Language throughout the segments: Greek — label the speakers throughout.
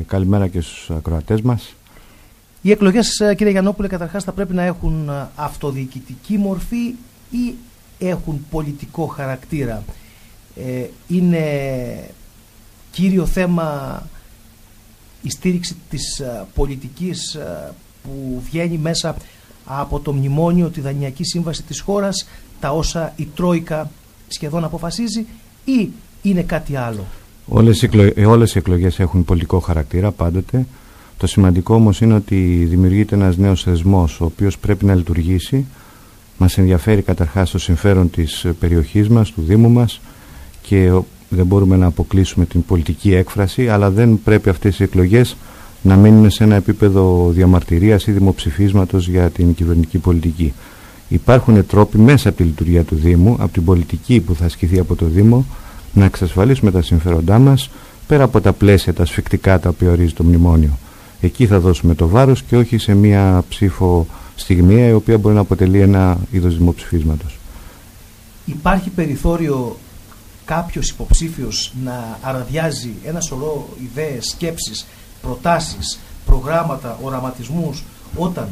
Speaker 1: Καλημέρα και στους ακροατές μας.
Speaker 2: Οι εκλογές, κύριε Γιαννόπουλε, καταρχάς θα πρέπει να έχουν αυτοδιοικητική μορφή ή έχουν πολιτικό χαρακτήρα? Είναι κύριο θέμα η στήριξη της πολιτικής που βγαίνει μέσα από το μνημόνιο, τη δανειακή σύμβαση της χώρας, τα όσα η σχεδόν αποφασίζει, ή είναι κάτι άλλο?
Speaker 1: Όλες οι εκλογές έχουν πολιτικό χαρακτήρα πάντοτε. Το σημαντικό όμως είναι ότι δημιουργείται ένας νέος θεσμός ο οποίος πρέπει να λειτουργήσει. Μας ενδιαφέρει καταρχάς το συμφέρον της περιοχής μας, του Δήμου μας, και δεν μπορούμε να αποκλείσουμε την πολιτική έκφραση, αλλά δεν πρέπει αυτές οι εκλογές να μείνουν σε ένα επίπεδο διαμαρτυρίας ή δημοψηφίσματος για την κυβερνητική πολιτική. Υπάρχουν τρόποι μέσα από τη λειτουργία του Δήμου, από την πολιτική που θα ασκηθεί από το Δήμο, να εξασφαλίσουμε τα συμφέροντά μας πέρα από τα πλαίσια, τα σφιχτικά τα οποία ορίζει το μνημόνιο. Εκεί θα δώσουμε το βάρος και όχι σε μία ψήφο στιγμιαία η οποία μπορεί να αποτελεί ένα είδος δημοψηφίσματος.
Speaker 2: Υπάρχει περιθώριο κάποιος υποψήφιος να αραδιάζει ένα σωρό ιδέες, σκέψεις, προτάσεις, προγράμματα, οραματισμούς, όταν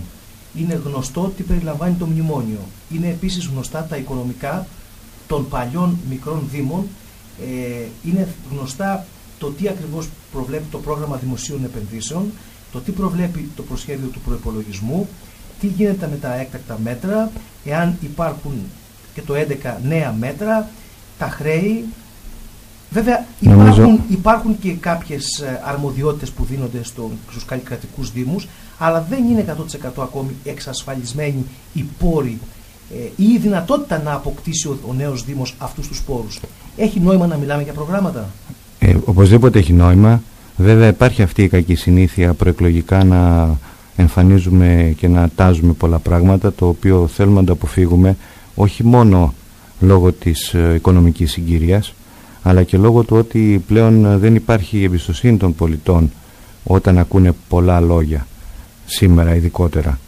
Speaker 2: είναι γνωστό τι περιλαμβάνει το μνημόνιο? Είναι επίσης γνωστά τα οικονομικά των παλιών μικρών δήμων, είναι γνωστά το τι ακριβώς προβλέπει το πρόγραμμα δημοσίων επενδύσεων, το τι προβλέπει το προσχέδιο του προϋπολογισμού, τι γίνεται με τα έκτακτα μέτρα, εάν υπάρχουν και το 11 νέα μέτρα, τα χρέη. Βέβαια υπάρχουν και κάποιες αρμοδιότητες που δίνονται στους καλλικρατικούς δήμους, αλλά δεν είναι 100% ακόμη εξασφαλισμένοι οι πόροι ή η δυνατότητα να αποκτήσει ο νέος δήμος αυτούς τους πόρους. Έχει νόημα να μιλάμε για προγράμματα?
Speaker 1: Οπωσδήποτε έχει νόημα. Βέβαια υπάρχει αυτή η κακή συνήθεια προεκλογικά να εμφανίζουμε και να τάζουμε πολλά πράγματα, το οποίο θέλουμε να το αποφύγουμε, όχι μόνο λόγω της οικονομικής συγκυρίας, αλλά και λόγω του ότι πλέον δεν υπάρχει εμπιστοσύνη των πολιτών όταν ακούνε πολλά λόγια σήμερα ειδικότερα.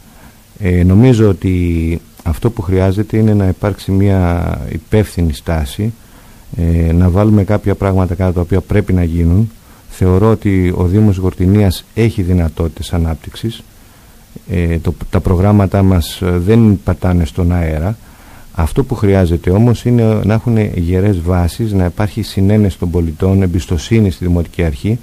Speaker 1: Νομίζω ότι αυτό που χρειάζεται είναι να υπάρξει μια υπεύθυνη στάση, να βάλουμε κάποια πράγματα κάτω τα οποία πρέπει να γίνουν. Θεωρώ ότι ο Δήμος Γορτινίας έχει δυνατότητες ανάπτυξης. Τα προγράμματα μας δεν πατάνε στον αέρα. Αυτό που χρειάζεται όμως είναι να έχουν γερές βάσεις, να υπάρχει συνένεση των πολιτών, εμπιστοσύνη στη Δημοτική Αρχή,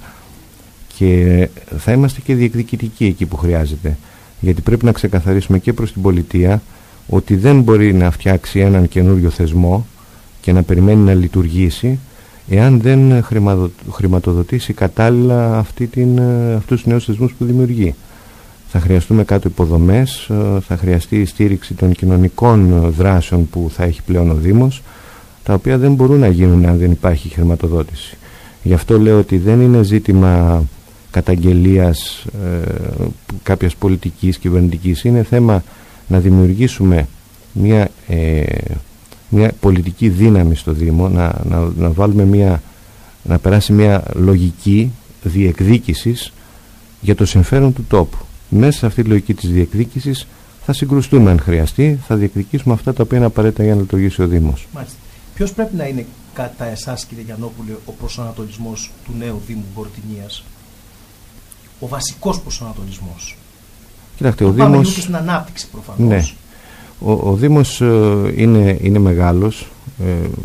Speaker 1: και θα είμαστε και διεκδικητικοί εκεί που χρειάζεται. Γιατί πρέπει να ξεκαθαρίσουμε και προς την πολιτεία ότι δεν μπορεί να φτιάξει έναν καινούριο θεσμό και να περιμένει να λειτουργήσει εάν δεν χρηματοδοτήσει κατάλληλα αυτούς τους νέους θεσμούς που δημιουργεί. Θα χρειαστούμε κάτω υποδομές, θα χρειαστεί η στήριξη των κοινωνικών δράσεων που θα έχει πλέον ο Δήμος, τα οποία δεν μπορούν να γίνουν αν δεν υπάρχει χρηματοδότηση. Γι' αυτό λέω ότι δεν είναι ζήτημα καταγγελίας κάποιας πολιτικής, κυβερνητικής. Είναι θέμα να δημιουργήσουμε μια πολιτική δύναμη στο Δήμο, να βάλουμε να περάσει μια λογική διεκδίκησης για το συμφέρον του τόπου. Μέσα σε αυτή τη λογική της διεκδίκησης θα συγκρουστούμε αν χρειαστεί, θα διεκδικήσουμε αυτά τα οποία είναι απαραίτητα για να λειτουργήσει ο Δήμος.
Speaker 2: Μάλιστα. Ποιος πρέπει να είναι κατά εσάς, κύριε Γιαννόπουλε, ο προσανατολισμός του νέου Δήμου Γορτινίας? Ο βασικός προσανατολισμός?
Speaker 1: Κοιτάξτε,
Speaker 2: πάμε λίγο και στην ανάπτυξη προφανώς.
Speaker 1: Ναι. Ο Δήμος είναι μεγάλος.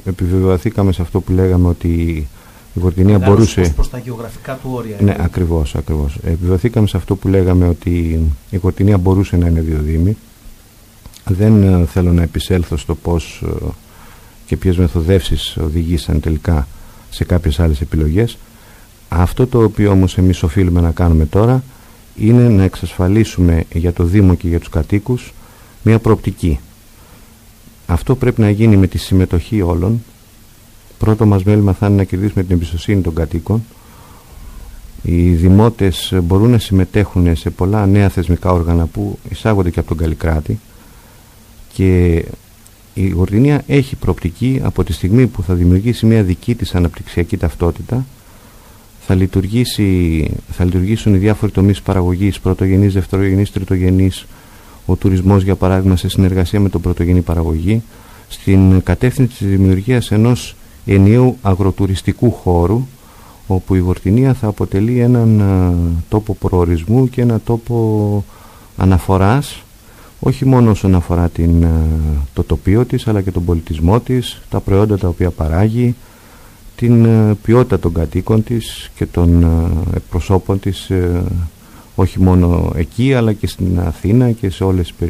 Speaker 1: Επιβεβαιωθήκαμε σε αυτό που λέγαμε ότι η Γορτινία μπορούσε...
Speaker 2: προς τα γεωγραφικά του όρια.
Speaker 1: Ναι, ακριβώς. Επιβεβαιωθήκαμε σε αυτό που λέγαμε ότι η Γορτινία μπορούσε να είναι δύο δήμοι. Δεν θέλω να επισέλθω στο πώς και ποιες μεθοδεύσεις οδηγήσαν τελικά σε κάποιες άλλες επιλογές. Αυτό το οποίο όμως εμείς οφείλουμε να κάνουμε τώρα είναι να εξασφαλίσουμε για το Δήμο και για τους κατοίκους μια προοπτική. Αυτό πρέπει να γίνει με τη συμμετοχή όλων. Πρώτο μας μέλημα θα είναι να κερδίσουμε την εμπιστοσύνη των κατοίκων. Οι δημότες μπορούν να συμμετέχουν σε πολλά νέα θεσμικά όργανα που εισάγονται και από τον Καλλικράτη, και η Γορτινία έχει προοπτική από τη στιγμή που θα δημιουργήσει μια δική της αναπτυξιακή ταυτότητα. Θα λειτουργήσουν οι διάφοροι τομείς παραγωγής, πρωτογενής, δευτερογενής, τριτογενής, ο τουρισμός για παράδειγμα σε συνεργασία με τον πρωτογενή παραγωγή, στην κατεύθυνση της δημιουργίας ενός ενιαίου αγροτουριστικού χώρου, όπου η Βορτινία θα αποτελεί έναν τόπο προορισμού και ένα τόπο αναφοράς, όχι μόνο όσον αφορά το τοπίο της, αλλά και τον πολιτισμό της, τα προϊόντα τα οποία παράγει, την ποιότητα των κατοίκων της και των εκπροσώπων της, όχι μόνο εκεί αλλά και στην Αθήνα και σε όλες τις περιοχές.